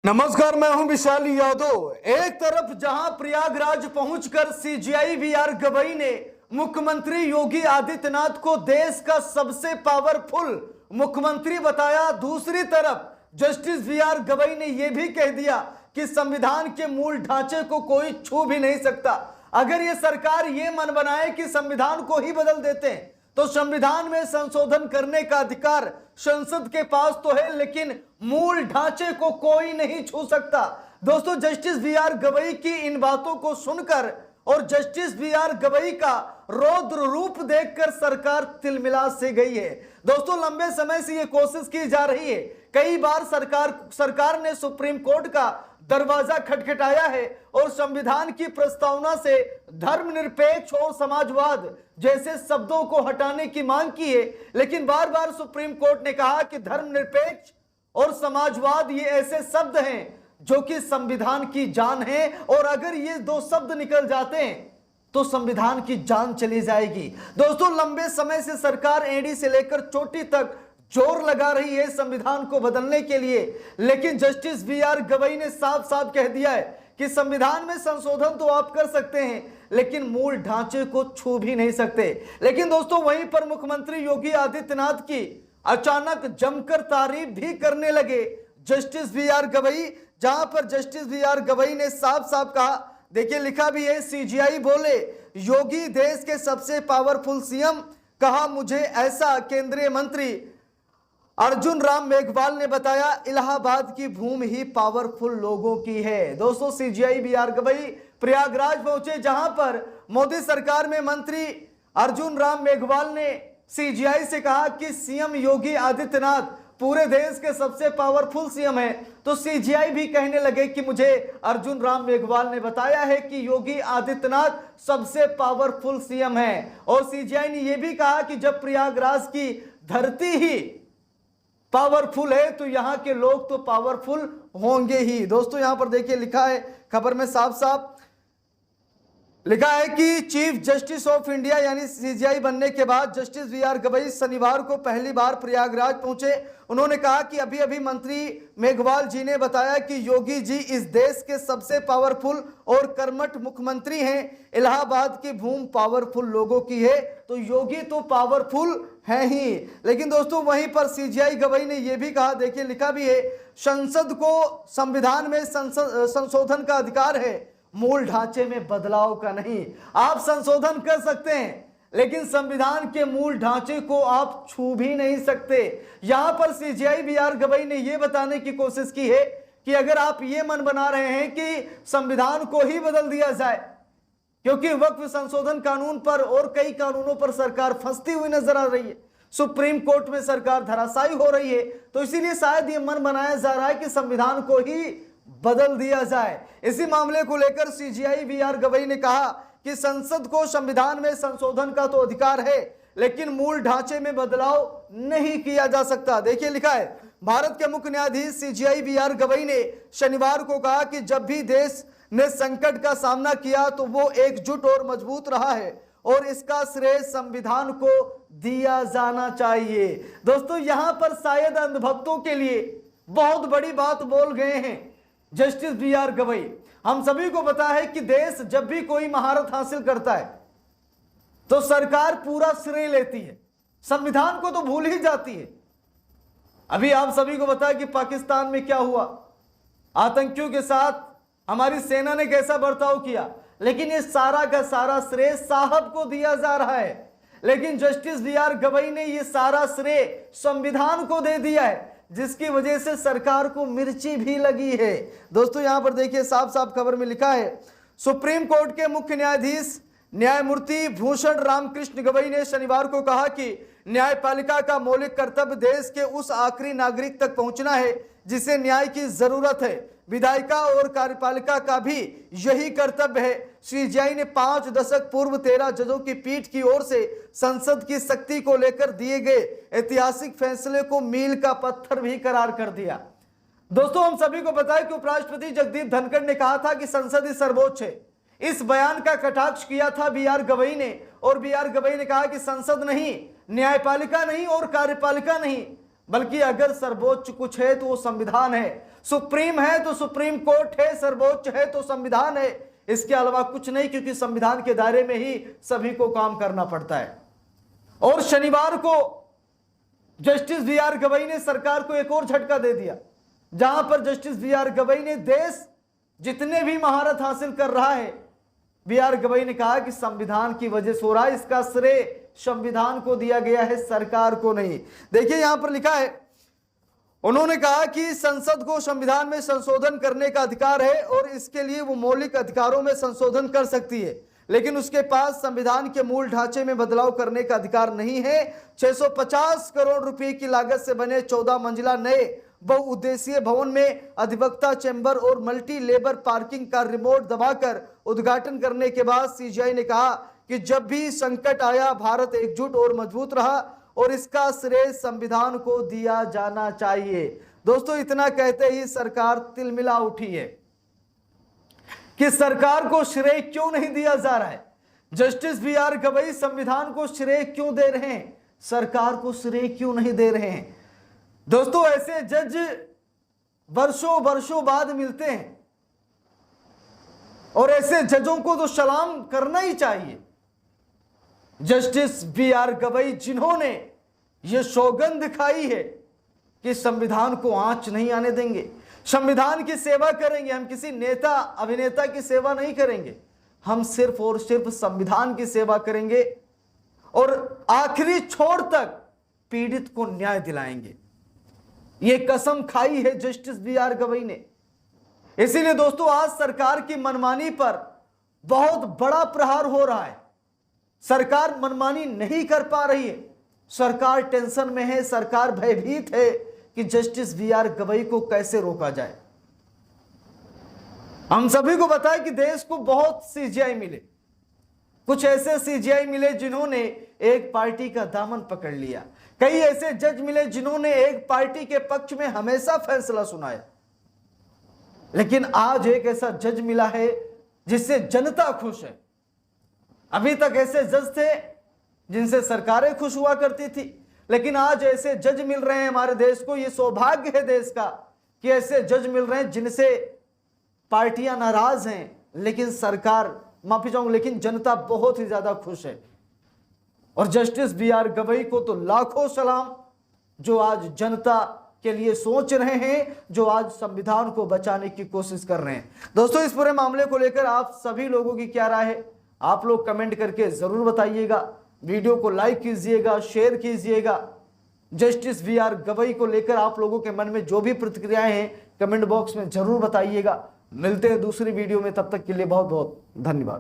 नमस्कार, मैं हूं विशाली यादव। एक तरफ जहां प्रयागराज पहुंचकर सीजीआई वीआर गवई ने मुख्यमंत्री योगी आदित्यनाथ को देश का सबसे पावरफुल मुख्यमंत्री बताया, दूसरी तरफ जस्टिस वीआर गवई ने यह भी कह दिया कि संविधान के मूल ढांचे को कोई छू भी नहीं सकता। अगर ये सरकार ये मन बनाए कि संविधान को ही बदल देते हैं तो संविधान में संशोधन करने का अधिकार संसद के पास तो है, लेकिन मूल ढांचे को कोई नहीं छू सकता। दोस्तों, जस्टिस वीआर गवई की इन बातों को सुनकर और जस्टिस वीआर गवई का रौद्र रूप देखकर सरकार तिलमिला से गई है। दोस्तों, लंबे समय से यह कोशिश की जा रही है, कई बार सरकार ने सुप्रीम कोर्ट का दरवाजा खटखटाया है और संविधान की प्रस्तावना से धर्मनिरपेक्ष और समाजवाद जैसे शब्दों को हटाने की मांग की है, लेकिन बार बार सुप्रीम कोर्ट ने कहा कि धर्मनिरपेक्ष और समाजवाद ये ऐसे शब्द हैं जो कि संविधान की जान है, और अगर ये दो शब्द निकल जाते हैं तो संविधान की जान चली जाएगी। दोस्तों, लंबे समय से सरकार एड़ी से लेकर चोटी तक जोर लगा रही है संविधान को बदलने के लिए, लेकिन जस्टिस वीआर गवई ने साफ साफ कह दिया है कि संविधान में संशोधन तो आप कर सकते हैं लेकिन मूल ढांचे को छू भी नहीं सकते। लेकिन दोस्तों, वहीं पर मुख्यमंत्री योगी आदित्यनाथ की अचानक जमकर तारीफ भी करने लगे जस्टिस वीआर गवई, जहां पर जस्टिस वीआर गवई ने साफ साफ कहा, देखिए लिखा भी है, सीजीआई बोले योगी देश के सबसे पावरफुल सीएम, कहा मुझे ऐसा केंद्रीय मंत्री अर्जुन राम मेघवाल ने बताया, इलाहाबाद की भूमि ही पावरफुल लोगों की है। दोस्तों, सीजीआई वीआर गवई प्रयागराज पहुंचे, जहां पर मोदी सरकार में मंत्री अर्जुन राम मेघवाल ने सीजीआई से कहा कि सीएम योगी आदित्यनाथ पूरे देश के सबसे पावरफुल सीएम है। तो सीजीआई भी कहने लगे कि मुझे अर्जुन राम मेघवाल ने बताया है कि योगी आदित्यनाथ सबसे पावरफुल सीएम है। और सीजीआई ने यह भी कहा कि जब प्रयागराज की धरती ही पावरफुल है तो यहां के लोग तो पावरफुल होंगे ही। दोस्तों, यहां पर देखिए लिखा है, खबर में साफ साफ लिखा है कि चीफ जस्टिस ऑफ इंडिया यानी सीजीआई बनने के बाद जस्टिस वीआर गवई शनिवार को पहली बार प्रयागराज पहुंचे। उन्होंने कहा कि अभी अभी मंत्री मेघवाल जी ने बताया कि योगी जी इस देश के सबसे पावरफुल और कर्मठ मुख्यमंत्री हैं। इलाहाबाद की भूमि पावरफुल लोगों की है, तो योगी तो पावरफुल है ही। लेकिन दोस्तों, वहीं पर सीजीआई गवई ने यह भी कहा, देखिए लिखा भी है, संसद को संविधान में संशोधन का अधिकार है, मूल ढांचे में बदलाव का नहीं। आप संशोधन कर सकते हैं लेकिन संविधान के मूल ढांचे को आप छू भी नहीं सकते। यहां पर सीजीआई वीआर गवई ने यह बताने की कोशिश की है कि अगर आप ये मन बना रहे हैं कि संविधान को ही बदल दिया जाए, क्योंकि वक्फ संशोधन कानून पर और कई कानूनों पर सरकार फंसती हुई नजर आ रही है, सुप्रीम कोर्ट में सरकार धराशायी हो रही है, तो इसीलिए शायद ये मन बनाया जा रहा है कि संविधान को ही बदल दिया जाए। इसी मामले को लेकर सीजीआई वीआर गवई ने कहा कि संसद को संविधान में संशोधन का तो अधिकार है लेकिन मूल ढांचे में बदलाव नहीं किया जा सकता। देखिए लिखा है, भारत के मुख्य न्यायाधीश सीजीआई वीआर गवई ने शनिवार को कहा कि जब भी देश ने संकट का सामना किया तो वो एकजुट और मजबूत रहा है और इसका श्रेय संविधान को दिया जाना चाहिए। दोस्तों, यहां पर शायद अंधभक्तों के लिए बहुत बड़ी बात बोल गए हैं जस्टिस वीआर गवई। हम सभी को पता है कि देश जब भी कोई महारत हासिल करता है तो सरकार पूरा श्रेय लेती है, संविधान को तो भूल ही जाती है। अभी आप सभी को पता है कि पाकिस्तान में क्या हुआ, आतंकियों के साथ हमारी सेना ने कैसा बर्ताव किया, लेकिन ये सारा का सारा श्रेय साहब को दिया जा रहा है। लेकिन जस्टिस वीआर गवई ने ये सारा श्रेय संविधान को दे दिया है, जिसकी वजह से सरकार को मिर्ची भी लगी है। दोस्तों, यहां पर देखिए साफ साफ खबर में लिखा है, सुप्रीम कोर्ट के मुख्य न्यायाधीश न्यायमूर्ति भूषण रामकृष्ण गवई ने शनिवार को कहा कि न्यायपालिका का मौलिक कर्तव्य देश के उस आखिरी नागरिक तक पहुंचना है जिसे न्याय की जरूरत है। विधायिका और कार्यपालिका का भी यही कर्तव्य है। सीजीआई ने 5 दशक पूर्व 13 जजों की पीठ की ओर से संसद की शक्ति को लेकर दिए गए ऐतिहासिक फैसले को मील का पत्थर भी करार कर दिया। दोस्तों, हम सभी को पता है कि उपराष्ट्रपति जगदीप धनखड़ ने कहा था कि संसद ही सर्वोच्च है। इस बयान का कटाक्ष किया था वीआर गवई ने, और वीआर गवई ने कहा कि संसद नहीं, न्यायपालिका नहीं और कार्यपालिका नहीं, बल्कि अगर सर्वोच्च कुछ है तो वो संविधान है, सुप्रीम है तो सुप्रीम कोर्ट है, सर्वोच्च है तो संविधान है, इसके अलावा कुछ नहीं, क्योंकि संविधान के दायरे में ही सभी को काम करना पड़ता है। और शनिवार को जस्टिस बी.आर. गवई ने सरकार को एक और झटका दे दिया, जहां पर जस्टिस बी.आर. गवई ने देश जितने भी महारत हासिल कर रहा है, बी.आर. गवई ने कहा कि संविधान की वजह से हो रहा है, इसका श्रेय संविधान को दिया गया है, सरकार को नहीं। देखिए यहां पर लिखा है, उन्होंने कहा कि संसद को संविधान में संशोधन करने का अधिकार है और इसके लिए वो मौलिक अधिकारों में संशोधन कर सकती है, लेकिन उसके पास संविधान के मूल ढांचे में बदलाव करने का अधिकार नहीं है। 650 करोड़ रुपए की लागत से बने 14 मंजिला नए बहुउद्देशीय भवन में अधिवक्ता चैम्बर और मल्टी लेबर पार्किंग का रिमोट दबाकर उद्घाटन करने के बाद सीजीआई ने कहा कि जब भी संकट आया भारत एकजुट और मजबूत रहा और इसका श्रेय संविधान को दिया जाना चाहिए। दोस्तों, इतना कहते ही सरकार तिलमिला उठी है कि सरकार को श्रेय क्यों नहीं दिया जा रहा है। Justice B R. गवई संविधान को श्रेय क्यों दे रहे हैं, सरकार को श्रेय क्यों नहीं दे रहे हैं। दोस्तों, ऐसे जज वर्षों वर्षों बाद मिलते हैं और ऐसे जजों को तो सलाम करना ही चाहिए। Justice B R. गवई जिन्होंने ये सौगंध खाई है कि संविधान को आंच नहीं आने देंगे, संविधान की सेवा करेंगे, हम किसी नेता अभिनेता की सेवा नहीं करेंगे, हम सिर्फ और सिर्फ संविधान की सेवा करेंगे और आखिरी छोर तक पीड़ित को न्याय दिलाएंगे। ये कसम खाई है जस्टिस बी.आर. गवई ने। इसीलिए दोस्तों, आज सरकार की मनमानी पर बहुत बड़ा प्रहार हो रहा है। सरकार मनमानी नहीं कर पा रही है, सरकार टेंशन में है, सरकार भयभीत है कि जस्टिस बी.आर. गवई को कैसे रोका जाए। हम सभी को बताएं कि देश को बहुत सीजीआई मिले, कुछ ऐसे सीजीआई मिले जिन्होंने एक पार्टी का दामन पकड़ लिया, कई ऐसे जज मिले जिन्होंने एक पार्टी के पक्ष में हमेशा फैसला सुनाया, लेकिन आज एक ऐसा जज मिला है जिससे जनता खुश है। अभी तक ऐसे जज थे जिनसे सरकारें खुश हुआ करती थी, लेकिन आज ऐसे जज मिल रहे हैं हमारे देश को। ये सौभाग्य है देश का कि ऐसे जज मिल रहे हैं जिनसे पार्टियां नाराज हैं, लेकिन सरकार, माफी चाहूंगा, लेकिन जनता बहुत ही ज्यादा खुश है। और जस्टिस बी.आर. गवई को तो लाखों सलाम, जो आज जनता के लिए सोच रहे हैं, जो आज संविधान को बचाने की कोशिश कर रहे हैं। दोस्तों, इस पूरे मामले को लेकर आप सभी लोगों की क्या राय है, आप लोग कमेंट करके जरूर बताइएगा। वीडियो को लाइक कीजिएगा, शेयर कीजिएगा। Justice B R. गवई को लेकर आप लोगों के मन में जो भी प्रतिक्रियाएं हैं कमेंट बॉक्स में जरूर बताइएगा। मिलते हैं दूसरी वीडियो में, तब तक के लिए बहुत बहुत धन्यवाद।